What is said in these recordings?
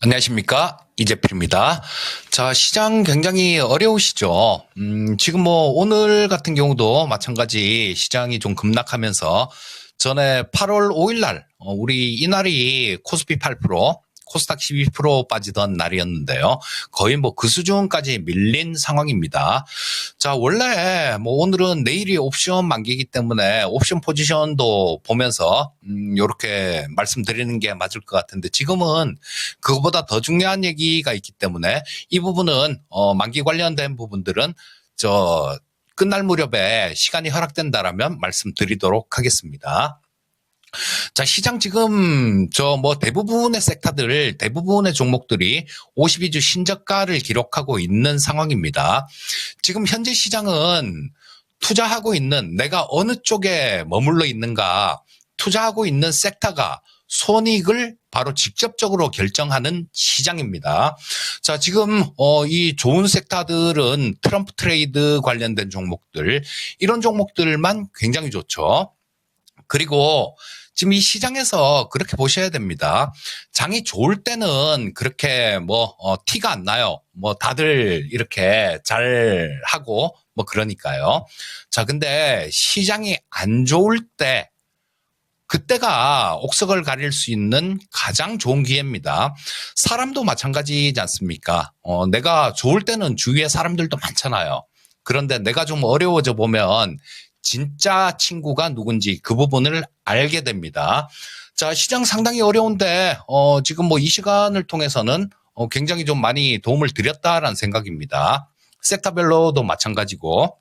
안녕하십니까, 이재필입니다. 자, 시장 굉장히 어려우시죠? 지금 뭐 오늘 같은 경우도 마찬가지 시장이 좀 급락하면서 전에 8월 5일 날 우리 이날이 코스피 8%, 코스닥 12% 빠지던 날이었는데요. 거의 뭐 그 수준까지 밀린 상황입니다. 자, 원래 뭐 오늘은 내일이 옵션 만기이기 때문에 옵션 포지션도 보면서 요렇게 말씀드리는 게 맞을 것 같은데, 지금은 그거보다 더 중요한 얘기가 있기 때문에 이 부분은 만기 관련된 부분들은 끝날 무렵에 시간이 허락된다라면 말씀드리도록 하겠습니다. 자, 시장 지금 대부분의 섹터들, 대부분의 종목들이 52주 신저가를 기록하고 있는 상황입니다. 지금 현재 시장은 투자하고 있는, 내가 어느 쪽에 머물러 있는가, 투자하고 있는 섹터가 손익을 바로 직접적으로 결정하는 시장입니다. 자, 지금 이 좋은 섹터들은 트럼프 트레이드 관련된 종목들, 이런 종목들만 굉장히 좋죠. 그리고 지금 이 시장에서 그렇게 보셔야 됩니다. 장이 좋을 때는 그렇게 티가 안 나요. 다들 이렇게 잘 하고 그러니까요. 자, 근데 시장이 안 좋을 때, 그때가 옥석을 가릴 수 있는 가장 좋은 기회입니다. 사람도 마찬가지지 않습니까? 내가 좋을 때는 주위에 사람들도 많잖아요. 그런데 내가 좀 어려워져 보면 진짜 친구가 누군지 그 부분을 알게 됩니다. 자, 시장 상당히 어려운데 지금 이 시간을 통해서는 굉장히 좀 많이 도움을 드렸다라는 생각입니다. 섹터별로도 마찬가지고.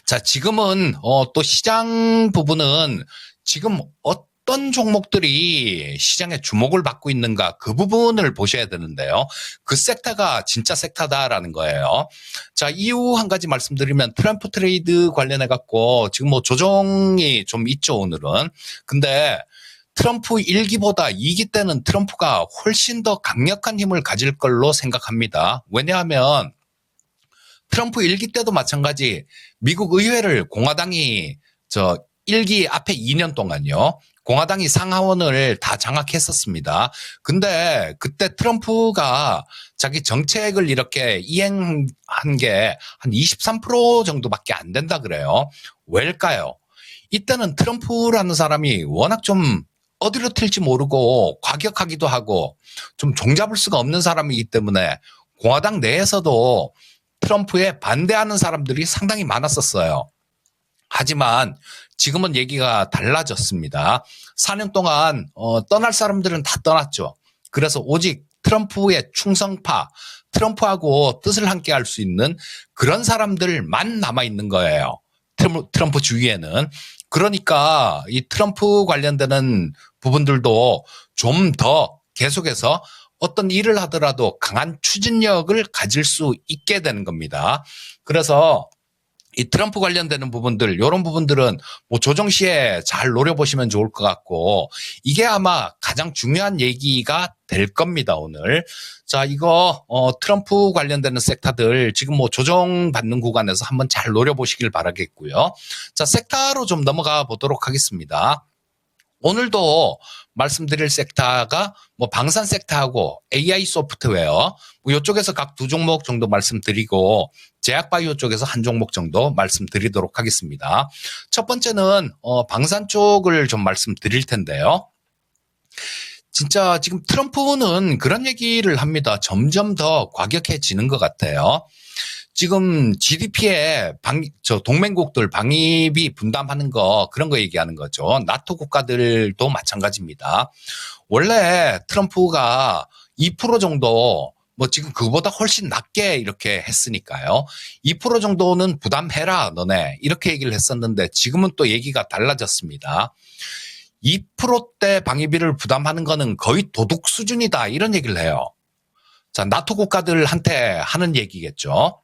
자, 지금은 또 시장 부분은 지금 어떤 종목들이 시장에 주목을 받고 있는가, 그 부분을 보셔야 되는데요. 그 섹터가 진짜 섹터다라는 거예요. 자, 이후 한 가지 말씀드리면 트럼프 트레이드 관련해 갖고 지금 조정이 좀 있죠, 오늘은. 근데 트럼프 1기보다 2기 때는 트럼프가 훨씬 더 강력한 힘을 가질 걸로 생각합니다. 왜냐하면 트럼프 1기 때도 마찬가지 미국 의회를 공화당이 1기 앞에 2년 동안요, 공화당이 상하원을 다 장악했었습니다. 근데 그때 트럼프가 자기 정책을 이렇게 이행한 게 한 23% 정도밖에 안 된다 그래요. 왜일까요? 이때는 트럼프라는 사람이 워낙 좀 어디로 튈지 모르고 과격하기도 하고 좀 종잡을 수가 없는 사람이기 때문에 공화당 내에서도 트럼프에 반대하는 사람들이 상당히 많았었어요. 하지만 지금은 얘기가 달라졌습니다. 4년 동안 떠날 사람들은 다 떠났죠. 그래서 오직 트럼프의 충성파, 트럼프하고 뜻을 함께 할 수 있는 그런 사람들만 남아있는 거예요. 트럼프 주위에는. 그러니까 이 트럼프 관련되는 부분들도 좀 더 계속해서 어떤 일을 하더라도 강한 추진력을 가질 수 있게 되는 겁니다. 그래서 이 트럼프 관련되는 부분들, 이런 부분들은 조정 시에 잘 노려보시면 좋을 것 같고, 이게 아마 가장 중요한 얘기가 될 겁니다, 오늘. 자, 이거 트럼프 관련되는 섹터들 지금 조정받는 구간에서 한번 잘 노려보시길 바라겠고요. 자, 섹터로 좀 넘어가 보도록 하겠습니다. 오늘도 말씀드릴 섹터가 방산 섹터하고 AI 소프트웨어, 이쪽에서 각 두 종목 정도 말씀드리고, 제약바이오 쪽에서 한 종목 정도 말씀드리도록 하겠습니다. 첫 번째는 방산 쪽을 좀 말씀드릴 텐데요. 진짜 지금 트럼프는 그런 얘기를 합니다. 점점 더 과격해지는 것 같아요. 지금 GDP에 동맹국들 방위비 분담하는 거, 그런 거 얘기하는 거죠. 나토 국가들도 마찬가지입니다. 원래 트럼프가 2% 정도, 지금 그보다 훨씬 낮게 이렇게 했으니까요. 2% 정도는 부담해라, 너네. 이렇게 얘기를 했었는데 지금은 또 얘기가 달라졌습니다. 2%대 방위비를 부담하는 거는 거의 도둑 수준이다, 이런 얘기를 해요. 자, 나토 국가들한테 하는 얘기겠죠.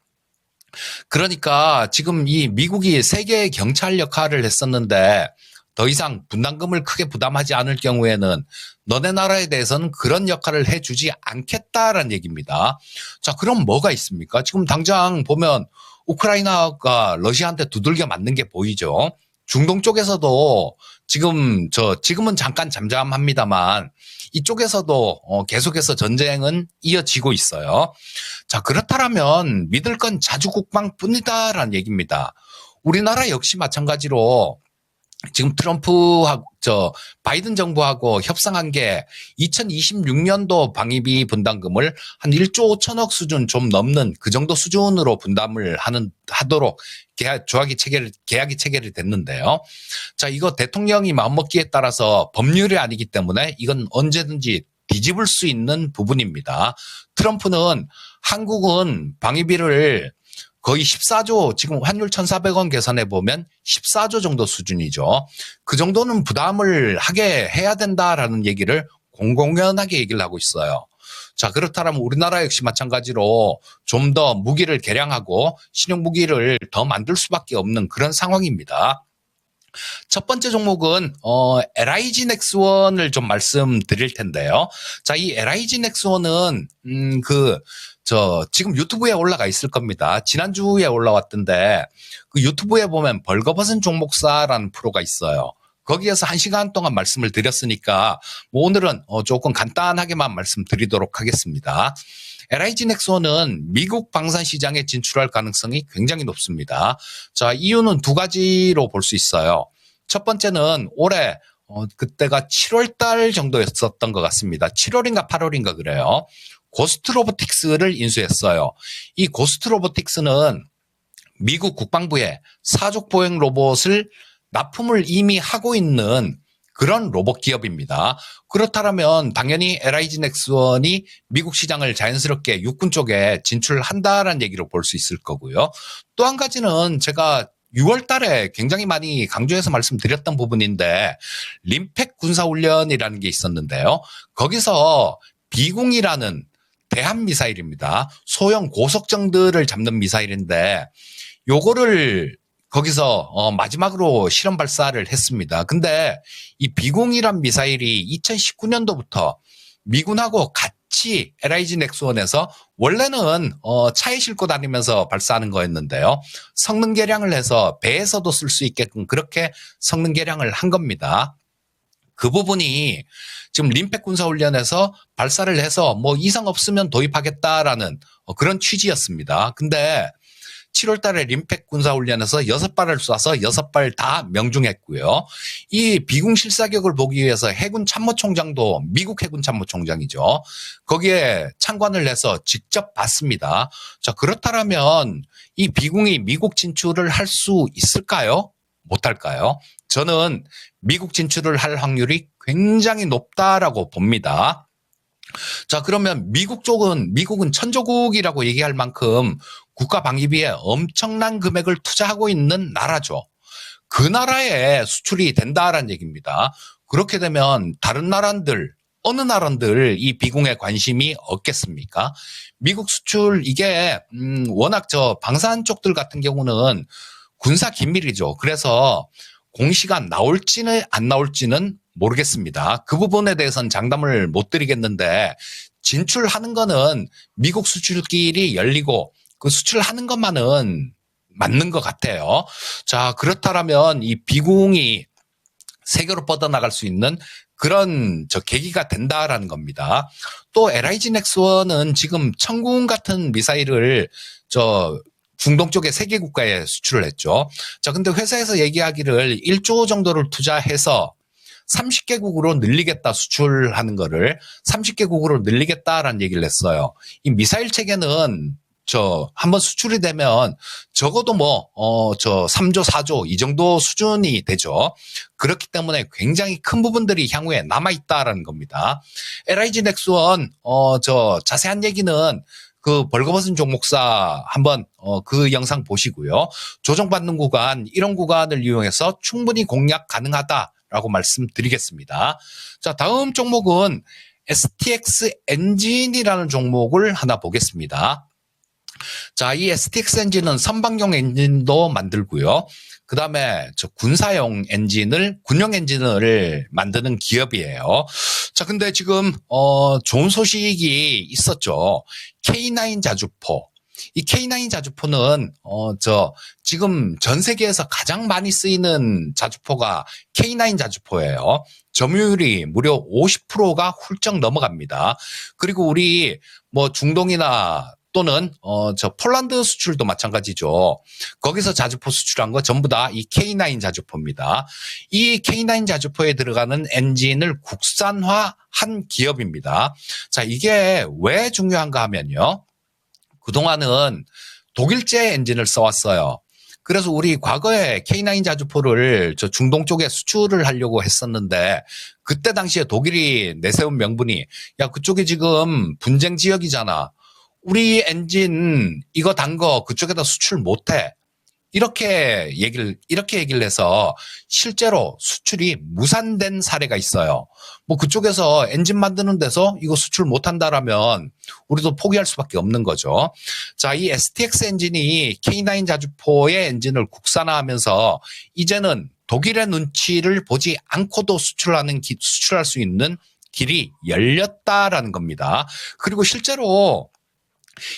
그러니까 지금 이 미국이 세계 경찰 역할을 했었는데 더 이상 분담금을 크게 부담하지 않을 경우에는 너네 나라에 대해서는 그런 역할을 해주지 않겠다라는 얘기입니다. 자, 그럼 뭐가 있습니까? 지금 당장 보면 우크라이나가 러시아한테 두들겨 맞는 게 보이죠. 중동 쪽에서도 지금은 잠깐 잠잠합니다만 이쪽에서도 계속해서 전쟁은 이어지고 있어요. 자, 그렇다면 믿을 건 자주국방뿐이다라는 얘기입니다. 우리나라 역시 마찬가지로 지금 바이든 정부하고 협상한 게 2026년도 방위비 분담금을 한 1조 5천억 수준 좀 넘는 그 정도 수준으로 분담을 하도록 계약이 체결이 됐는데요. 자, 이거 대통령이 마음먹기에 따라서 법률이 아니기 때문에 이건 언제든지 뒤집을 수 있는 부분입니다. 트럼프는 한국은 방위비를 거의 14조, 지금 환율 1,400원 계산해 보면 14조 정도 수준이죠. 그 정도는 부담을 하게 해야 된다라는 얘기를 공공연하게 얘기를 하고 있어요. 자, 그렇다면 우리나라 역시 마찬가지로 좀 더 무기를 개량하고 신형 무기를 더 만들 수밖에 없는 그런 상황입니다. 첫 번째 종목은 LIG 넥스원을 좀 말씀드릴 텐데요. 자, 이 LIG 넥스원은 지금 유튜브에 올라가 있을 겁니다. 지난주에 올라왔던데 그 유튜브에 보면 벌거벗은 종목사라는 프로가 있어요. 거기에서 1시간 동안 말씀을 드렸으니까 오늘은 조금 간단하게만 말씀드리도록 하겠습니다. LIG 넥스원은 미국 방산 시장에 진출할 가능성이 굉장히 높습니다. 자, 이유는 두 가지로 볼 수 있어요. 첫 번째는 올해 그때가 7월 달 정도였었던 것 같습니다. 7월인가 8월인가 그래요. 고스트 로보틱스를 인수했어요. 이 고스트 로보틱스는 미국 국방부에 사족 보행 로봇을 납품을 이미 하고 있는 그런 로봇 기업입니다. 그렇다면 당연히 LIG 넥스원이 미국 시장을 자연스럽게 육군 쪽에 진출한다라는 얘기로 볼 수 있을 거고요. 또 한 가지는 제가 6월 달에 굉장히 많이 강조해서 말씀드렸던 부분인데 림팩 군사훈련이라는 게 있었는데요. 거기서 비공이라는 대함 미사일입니다. 소형 고속정들을 잡는 미사일인데 요거를 거기서 마지막으로 실험 발사를 했습니다. 근데 이 비공이란 미사일이 2019년도부터 미군하고 같이 LIG 넥스원에서 원래는 차에 싣고 다니면서 발사하는 거였는데요. 성능 개량을 해서 배에서도 쓸 수 있게끔 그렇게 성능 개량을 한 겁니다. 그 부분이 지금 림팩 군사훈련에서 발사를 해서 뭐 이상 없으면 도입하겠다라는 그런 취지였습니다. 근데 7월 달에 림팩 군사훈련에서 6발을 쏴서 6발 다 명중했고요. 이 비공 실사격을 보기 위해서 해군 참모총장도 미국 해군 참모총장이죠. 거기에 참관을 해서 직접 봤습니다. 자, 그렇다면 이 비공이 미국 진출을 할 수 있을까요? 못할까요? 저는 미국 진출을 할 확률이 굉장히 높다라고 봅니다. 자, 그러면 미국은 천조국이라고 얘기할 만큼 국가 방위비에 엄청난 금액을 투자하고 있는 나라죠. 그 나라에 수출이 된다라는 얘기입니다. 그렇게 되면 다른 나라들, 어느 나라들 이 비공에 관심이 없겠습니까? 미국 수출 이게 워낙 방산 쪽들 같은 경우는 군사 기밀이죠. 그래서 공시가 나올지는 안 나올지는 모르겠습니다. 그 부분에 대해서는 장담을 못 드리겠는데 진출하는 거는 미국 수출길이 열리고 그 수출하는 것만은 맞는 것 같아요. 자, 그렇다면 이 비공이 세계로 뻗어나갈 수 있는 그런 계기가 된다라는 겁니다. 또 LIG 넥스원은 지금 천궁 같은 미사일을 중동 쪽에 3개 국가에 수출을 했죠. 자, 근데 회사에서 얘기하기를 1조 정도를 투자해서 30개국으로 늘리겠다, 수출하는 거를 30개국으로 늘리겠다라는 얘기를 했어요. 이 미사일 체계는 한번 수출이 되면 적어도 3조, 4조 이 정도 수준이 되죠. 그렇기 때문에 굉장히 큰 부분들이 향후에 남아있다라는 겁니다. LIG 넥스원, 자세한 얘기는 그 벌거벗은 종목사 한번 그 영상 보시고요. 조정받는 구간, 이런 구간을 이용해서 충분히 공략 가능하다라고 말씀드리겠습니다. 자, 다음 종목은 STX 엔진이라는 종목을 하나 보겠습니다. 자, 이 STX 엔진은 선박용 엔진도 만들고요. 그 다음에 군사용 엔진을, 군용 엔진을 만드는 기업이에요. 자, 근데 지금, 좋은 소식이 있었죠. K9 자주포. 이 K9 자주포는 지금 전 세계에서 가장 많이 쓰이는 자주포가 K9 자주포예요. 점유율이 무려 50%가 훌쩍 넘어갑니다. 그리고 우리 뭐 중동이나 또는 폴란드 수출도 마찬가지죠. 거기서 자주포 수출한 거 전부 다 이 K9 자주포입니다. 이 K9 자주포에 들어가는 엔진을 국산화한 기업입니다. 자, 이게 왜 중요한가 하면요. 그동안은 독일제 엔진을 써왔어요. 그래서 우리 과거에 K9 자주포를 저 중동 쪽에 수출을 하려고 했었는데 그때 당시에 독일이 내세운 명분이 야, 그쪽이 지금 분쟁 지역이잖아. 우리 엔진 이거 단 거 그쪽에다 수출 못해. 이렇게 얘기를 해서 실제로 수출이 무산된 사례가 있어요. 뭐 그쪽에서 엔진 만드는 데서 이거 수출 못한다라면 우리도 포기할 수밖에 없는 거죠. 자, 이 STX 엔진이 K9 자주포의 엔진을 국산화하면서 이제는 독일의 눈치를 보지 않고도 수출할 수 있는 길이 열렸다라는 겁니다. 그리고 실제로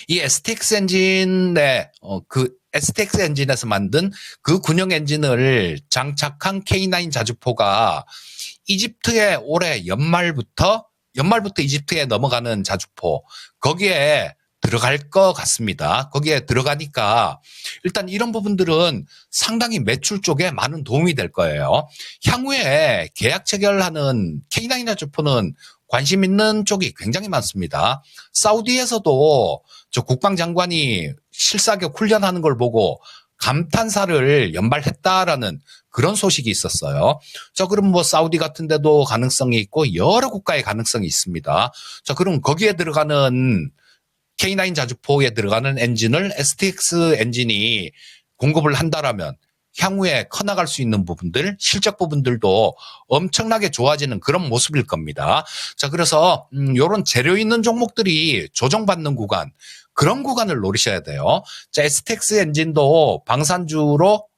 이 STX 엔진의 STX 엔진에서 만든 그 군용 엔진을 장착한 K9 자주포가 이집트에 올해 연말부터 이집트에 넘어가는 자주포 거기에 들어갈 것 같습니다. 거기에 들어가니까 일단 이런 부분들은 상당히 매출 쪽에 많은 도움이 될 거예요. 향후에 계약 체결하는 K9 자주포는 관심 있는 쪽이 굉장히 많습니다. 사우디에서도 저 국방장관이 실사격 훈련하는 걸 보고 감탄사를 연발했다라는 그런 소식이 있었어요. 자, 그럼 뭐 사우디 같은 데도 가능성이 있고 여러 국가의 가능성이 있습니다. 자, 그럼 거기에 들어가는 K9 자주포에 들어가는 엔진을 STX 엔진이 공급을 한다라면 향후에 커나갈 수 있는 부분들, 실적 부분들도 엄청나게 좋아지는 그런 모습일 겁니다. 자, 그래서 이런 재료 있는 종목들이 조정받는 구간, 그런 구간을 노리셔야 돼요. 자, STX 엔진도 방산주로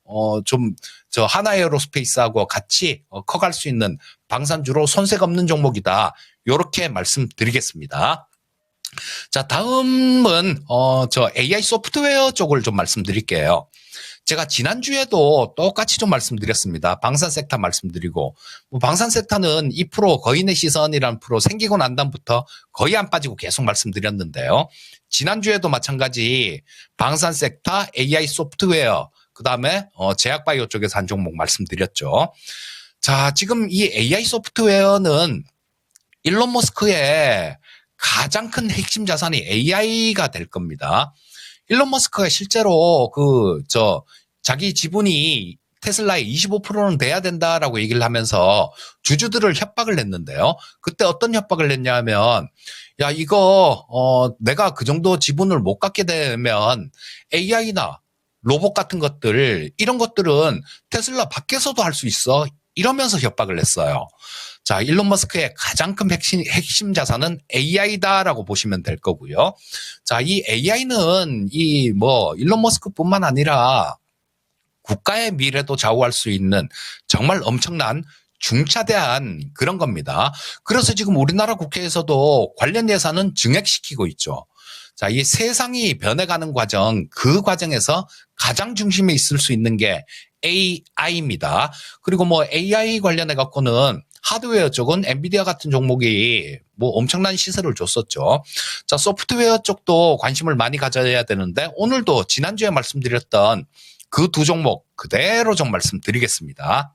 하나에어로스페이스하고 같이 커갈 수 있는 방산주로 손색 없는 종목이다. 이렇게 말씀드리겠습니다. 자, 다음은 AI 소프트웨어 쪽을 좀 말씀드릴게요. 제가 지난주에도 똑같이 좀 말씀드렸습니다. 방산 섹터 말씀드리고, 방산 섹터는 2% 거인의 시선이라는 프로 생기고 난 다음부터 거의 안 빠지고 계속 말씀드렸는데요. 지난주에도 마찬가지 방산 섹터, AI 소프트웨어, 그 다음에 제약바이오 쪽에서 한 종목 말씀드렸죠. 자, 지금 이 AI 소프트웨어는 일론 머스크의 가장 큰 핵심 자산이 AI가 될 겁니다. 일론 머스크가 실제로 자기 지분이 테슬라의 25%는 돼야 된다라고 얘기를 하면서 주주들을 협박을 냈는데요. 그때 어떤 협박을 냈냐면, 야, 이거, 내가 그 정도 지분을 못 갖게 되면 AI나 로봇 같은 것들, 이런 것들은 테슬라 밖에서도 할 수 있어. 이러면서 협박을 냈어요. 자, 일론 머스크의 가장 큰 핵심 자산은 AI다라고 보시면 될 거고요. 자, 이 AI는 일론 머스크뿐만 아니라 국가의 미래도 좌우할 수 있는 정말 엄청난 중차대한 그런 겁니다. 그래서 지금 우리나라 국회에서도 관련 예산은 증액시키고 있죠. 자, 이 세상이 변해가는 과정, 그 과정에서 가장 중심에 있을 수 있는 게 AI입니다. 그리고 AI 관련해 갖고는 하드웨어 쪽은 엔비디아 같은 종목이 엄청난 시세를 줬었죠. 자, 소프트웨어 쪽도 관심을 많이 가져야 되는데 오늘도 지난주에 말씀드렸던 그 두 종목 그대로 좀 말씀드리겠습니다.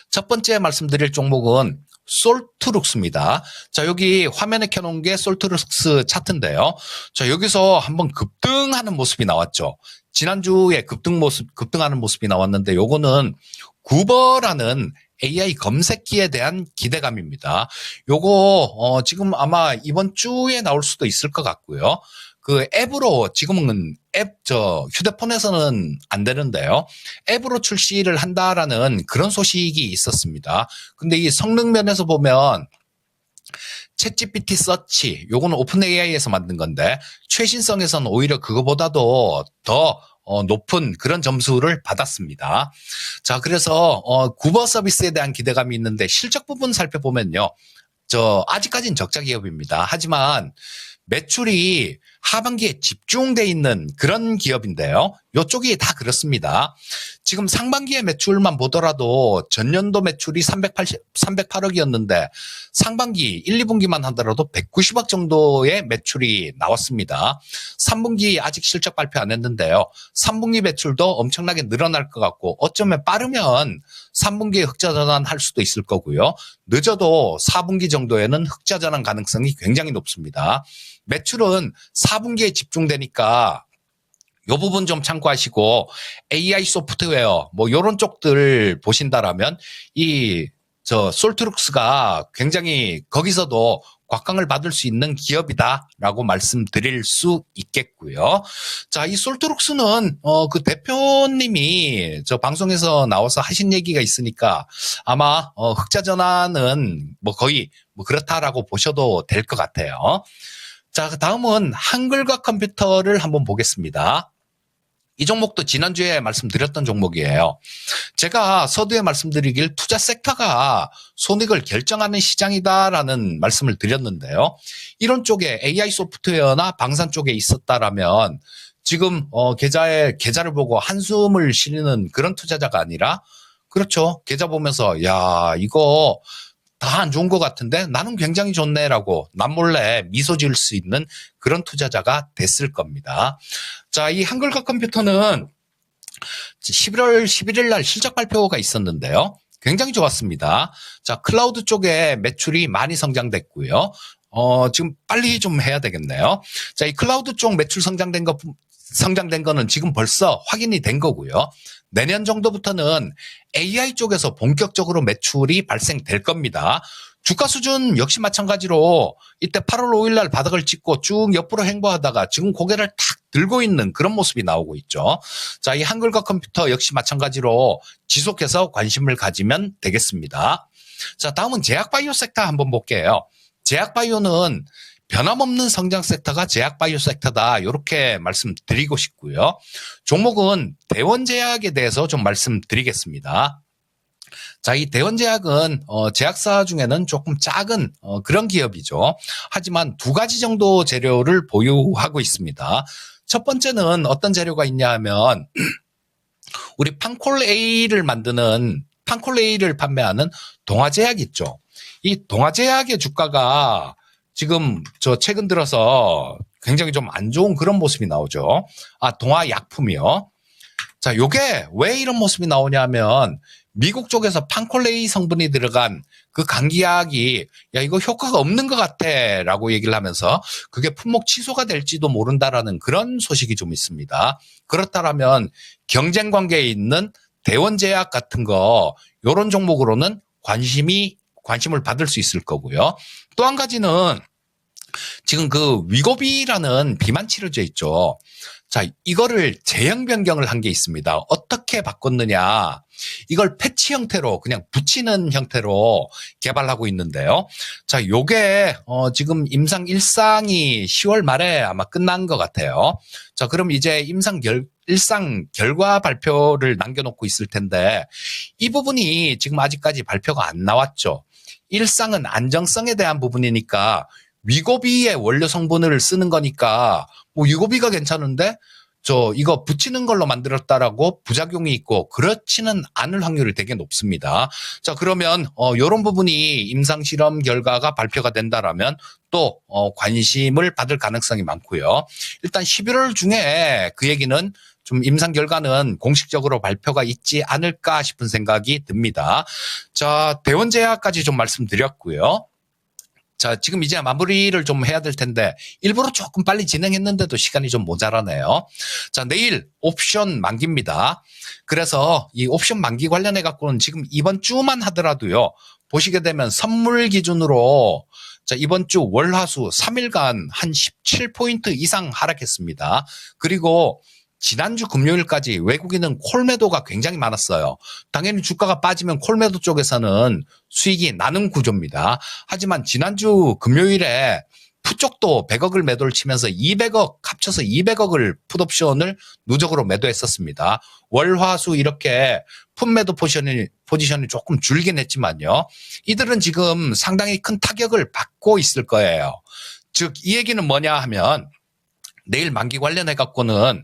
첫 번째 말씀드릴 종목은 솔트룩스입니다. 자, 여기 화면에 켜놓은 게 솔트룩스 차트인데요. 자, 여기서 한번 급등하는 모습이 나왔죠. 지난주에 급등하는 모습이 나왔는데 요거는 구버라는 AI 검색기에 대한 기대감입니다. 요거 지금 아마 이번 주에 나올 수도 있을 것 같고요. 그 앱으로 지금은 휴대폰에서는 안 되는데요. 앱으로 출시를 한다라는 그런 소식이 있었습니다. 근데 이 성능 면에서 보면 챗GPT 서치, 요거는 오픈 AI에서 만든 건데 최신성에서는 오히려 그거보다도 더 높은 그런 점수를 받았습니다. 자, 그래서 구버 서비스에 대한 기대감이 있는데 실적 부분 살펴보면요. 아직까지는 적자 기업입니다. 하지만 매출이 하반기에 집중돼 있는 그런 기업인데요. 이쪽이 다 그렇습니다. 지금 상반기의 매출만 보더라도 전년도 매출이 308억이었는데 상반기 1, 2분기만 하더라도 190억 정도의 매출이 나왔습니다. 3분기 아직 실적 발표 안 했는데요. 3분기 매출도 엄청나게 늘어날 것 같고 어쩌면 빠르면 3분기에 흑자 전환할 수도 있을 거고요. 늦어도 4분기 정도에는 흑자 전환 가능성이 굉장히 높습니다. 매출은 4분기에 집중되니까 이 부분 좀 참고하시고 AI 소프트웨어 뭐 이런 쪽들 보신다라면 솔트룩스가 굉장히 거기서도 곽강을 받을 수 있는 기업이다라고 말씀드릴 수 있겠고요. 자, 이 솔트룩스는 그 대표님이 저 방송에서 나와서 하신 얘기가 있으니까 아마 흑자 전환은 뭐 거의 뭐 그렇다라고 보셔도 될 것 같아요. 자, 다음은 한글과 컴퓨터를 한번 보겠습니다. 이 종목도 지난주에 말씀드렸던 종목이에요. 제가 서두에 말씀드리길 투자 섹터가 손익을 결정하는 시장이다라는 말씀을 드렸는데요. 이런 쪽에 AI 소프트웨어나 방산 쪽에 있었다라면 지금 계좌를 보고 한숨을 쉬는 그런 투자자가 아니라 그렇죠. 계좌 보면서 야 이거 다 안 좋은 것 같은데 나는 굉장히 좋네라고 남몰래 미소 지을 수 있는 그런 투자자가 됐을 겁니다. 자, 이 한글과 컴퓨터는 11월 11일 날 실적 발표가 있었는데요. 굉장히 좋았습니다. 자, 클라우드 쪽에 매출이 많이 성장됐고요. 지금 빨리 좀 해야 되겠네요. 자, 이 클라우드 쪽 매출 성장된 거는 지금 벌써 확인이 된 거고요. 내년 정도부터는 AI 쪽에서 본격적으로 매출이 발생될 겁니다. 주가 수준 역시 마찬가지로 이때 8월 5일 날 바닥을 찍고 쭉 옆으로 행보하다가 지금 고개를 탁 들고 있는 그런 모습이 나오고 있죠. 자, 이 한글과 컴퓨터 역시 마찬가지로 지속해서 관심을 가지면 되겠습니다. 자, 다음은 제약바이오 섹터 한번 볼게요. 제약바이오는 변함없는 성장 섹터가 제약바이오 섹터다. 이렇게 말씀드리고 싶고요. 종목은 대원제약에 대해서 좀 말씀드리겠습니다. 자, 이 대원제약은 제약사 중에는 조금 작은 그런 기업이죠. 하지만 두 가지 정도 재료를 보유하고 있습니다. 첫 번째는 어떤 재료가 있냐 하면 우리 판콜A를 판콜A를 판매하는 동아제약 있죠. 이 동아제약의 주가가 지금 최근 들어서 굉장히 좀 안 좋은 그런 모습이 나오죠. 동아약품이요. 자, 요게 왜 이런 모습이 나오냐면 미국 쪽에서 판콜레이 성분이 들어간 그 감기약이 야 이거 효과가 없는 것 같아라고 얘기를 하면서 그게 품목 취소가 될지도 모른다라는 그런 소식이 좀 있습니다. 그렇다라면 경쟁 관계에 있는 대원제약 같은 거 요런 종목으로는 관심을 받을 수 있을 거고요. 또 한 가지는 지금 그 위고비라는 비만 치료제 있죠. 자, 이거를 제형 변경을 한 게 있습니다. 어떻게 바꿨느냐. 이걸 패치 형태로 그냥 붙이는 형태로 개발하고 있는데요. 자, 요게 지금 임상 1상이 10월 말에 아마 끝난 것 같아요. 자, 그럼 이제 일상 결과 발표를 남겨놓고 있을 텐데 이 부분이 지금 아직까지 발표가 안 나왔죠. 일상은 안정성에 대한 부분이니까 위고비의 원료 성분을 쓰는 거니까 뭐 위고비가 괜찮은데 이거 붙이는 걸로 만들었다라고 부작용이 있고 그렇지는 않을 확률이 되게 높습니다. 자, 그러면 이런 부분이 임상 실험 결과가 발표가 된다라면 또 관심을 받을 가능성이 많고요. 일단 11월 중에 그 얘기는 좀 임상 결과는 공식적으로 발표가 있지 않을까 싶은 생각이 듭니다. 자, 대원제약까지 좀 말씀드렸고요. 자, 지금 이제 마무리를 좀 해야 될 텐데 일부러 조금 빨리 진행했는데도 시간이 좀 모자라네요. 자, 내일 옵션 만기입니다. 그래서 이 옵션 만기 관련해 갖고는 지금 이번 주만 하더라도요. 보시게 되면 선물 기준으로 자, 이번 주 월화수 3일간 한 17포인트 이상 하락했습니다. 그리고 지난주 금요일까지 외국인은 콜매도가 굉장히 많았어요. 당연히 주가가 빠지면 콜매도 쪽에서는 수익이 나는 구조입니다. 하지만 지난주 금요일에 풋쪽도 100억을 매도를 치면서 200억 합쳐서 200억을 풋옵션을 누적으로 매도했었습니다. 월화수 이렇게 풋매도 포지션이 조금 줄긴 했지만요. 이들은 지금 상당히 큰 타격을 받고 있을 거예요. 즉, 이 얘기는 뭐냐 하면 내일 만기 관련해 갖고는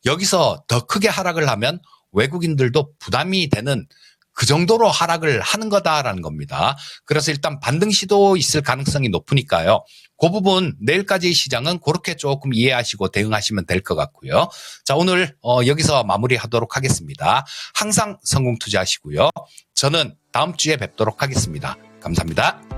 여기서 더 크게 하락을 하면 외국인들도 부담이 되는 그 정도로 하락을 하는 거다라는 겁니다. 그래서 일단 반등 시도 있을 가능성이 높으니까요. 그 부분 내일까지 시장은 그렇게 조금 이해하시고 대응하시면 될 것 같고요. 자, 오늘 여기서 마무리하도록 하겠습니다. 항상 성공 투자하시고요. 저는 다음 주에 뵙도록 하겠습니다. 감사합니다.